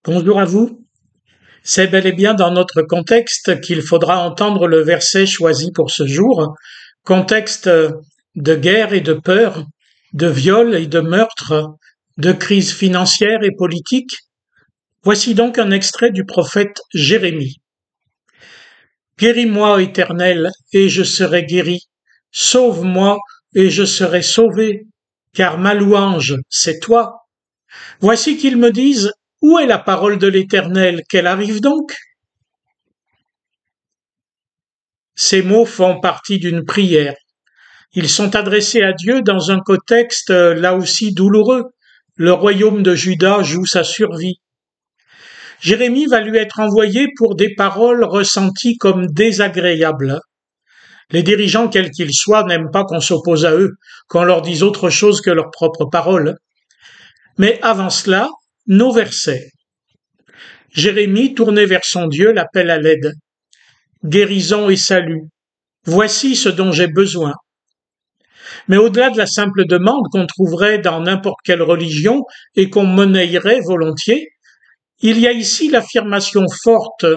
Bonjour à vous. C'est bel et bien dans notre contexte qu'il faudra entendre le verset choisi pour ce jour, contexte de guerre et de peur, de viol et de meurtre, de crise financière et politique. Voici donc un extrait du prophète Jérémie. Guéris-moi, Éternel, et je serai guéri. Sauve-moi, et je serai sauvé, car ma louange, c'est toi. Voici qu'ils me disent, où est la parole de l'Éternel, qu'elle arrive donc? Ces mots font partie d'une prière. Ils sont adressés à Dieu dans un contexte là aussi douloureux. Le royaume de Juda joue sa survie. Jérémie va lui être envoyé pour des paroles ressenties comme désagréables. Les dirigeants, quels qu'ils soient, n'aiment pas qu'on s'oppose à eux, qu'on leur dise autre chose que leurs propres paroles. Mais avant cela, nos versets. Jérémie, tourné vers son Dieu, l'appelle à l'aide. Guérison et salut. Voici ce dont j'ai besoin. Mais au-delà de la simple demande qu'on trouverait dans n'importe quelle religion et qu'on monnayerait volontiers, il y a ici l'affirmation forte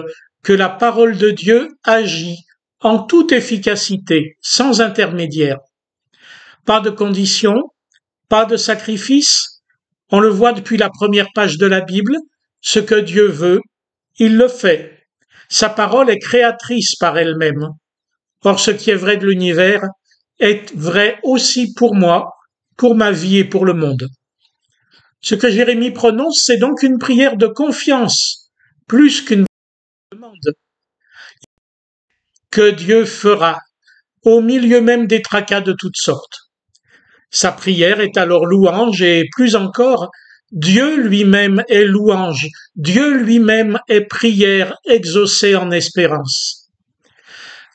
que la parole de Dieu agit en toute efficacité, sans intermédiaire. Pas de condition, pas de sacrifice. On le voit depuis la première page de la Bible, ce que Dieu veut, il le fait. Sa parole est créatrice par elle-même. Or, ce qui est vrai de l'univers est vrai aussi pour moi, pour ma vie et pour le monde. Ce que Jérémie prononce, c'est donc une prière de confiance, plus qu'une demande, que Dieu fera, au milieu même des tracas de toutes sortes. Sa prière est alors louange et plus encore, Dieu lui-même est louange, Dieu lui-même est prière exaucée en espérance.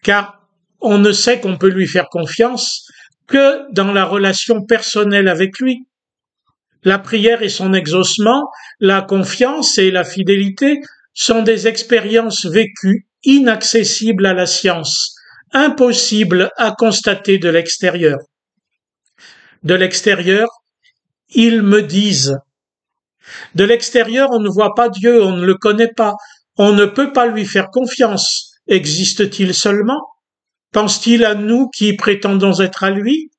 Car on ne sait qu'on peut lui faire confiance que dans la relation personnelle avec lui. La prière et son exaucement, la confiance et la fidélité sont des expériences vécues, inaccessibles à la science, impossibles à constater de l'extérieur. De l'extérieur, ils me disent. De l'extérieur, on ne voit pas Dieu, on ne le connaît pas, on ne peut pas lui faire confiance. Existe-t-il seulement? Pense-t-il à nous qui prétendons être à lui?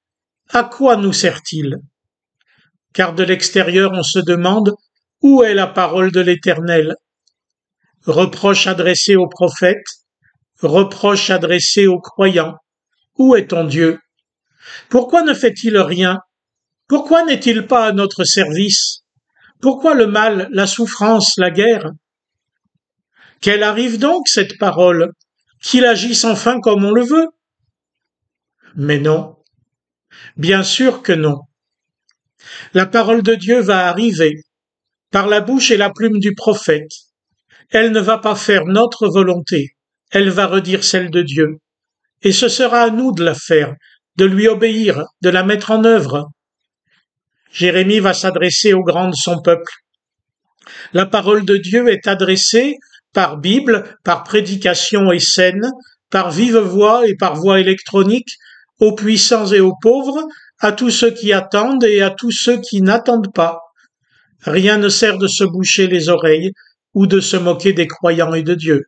À quoi nous sert-il? Car de l'extérieur, on se demande où est la parole de l'Éternel? Reproche adressé aux prophètes, reproche adressé aux croyants. Où est ton Dieu? Pourquoi ne fait-il rien? Pourquoi n'est-il pas à notre service? Pourquoi le mal, la souffrance, la guerre? Qu'elle arrive donc, cette parole, qu'il agisse enfin comme on le veut? Mais non, bien sûr que non. La parole de Dieu va arriver, par la bouche et la plume du prophète. Elle ne va pas faire notre volonté, elle va redire celle de Dieu. Et ce sera à nous de la faire, de lui obéir, de la mettre en œuvre. Jérémie va s'adresser aux grands de son peuple. La parole de Dieu est adressée par Bible, par prédication et scène, par vive voix et par voix électronique, aux puissants et aux pauvres, à tous ceux qui attendent et à tous ceux qui n'attendent pas. Rien ne sert de se boucher les oreilles ou de se moquer des croyants et de Dieu.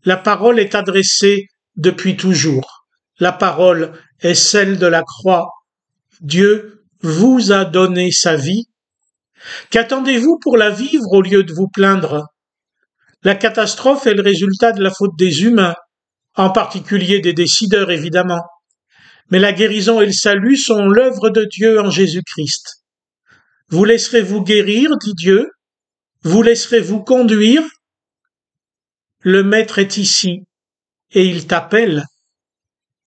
La parole est adressée depuis toujours. La parole est celle de la croix. Dieu vous a donné sa vie. Qu'attendez-vous pour la vivre au lieu de vous plaindre? La catastrophe est le résultat de la faute des humains, en particulier des décideurs évidemment. Mais la guérison et le salut sont l'œuvre de Dieu en Jésus-Christ. Vous laisserez-vous guérir, dit Dieu? Vous laisserez-vous conduire? Le Maître est ici, et il t'appelle.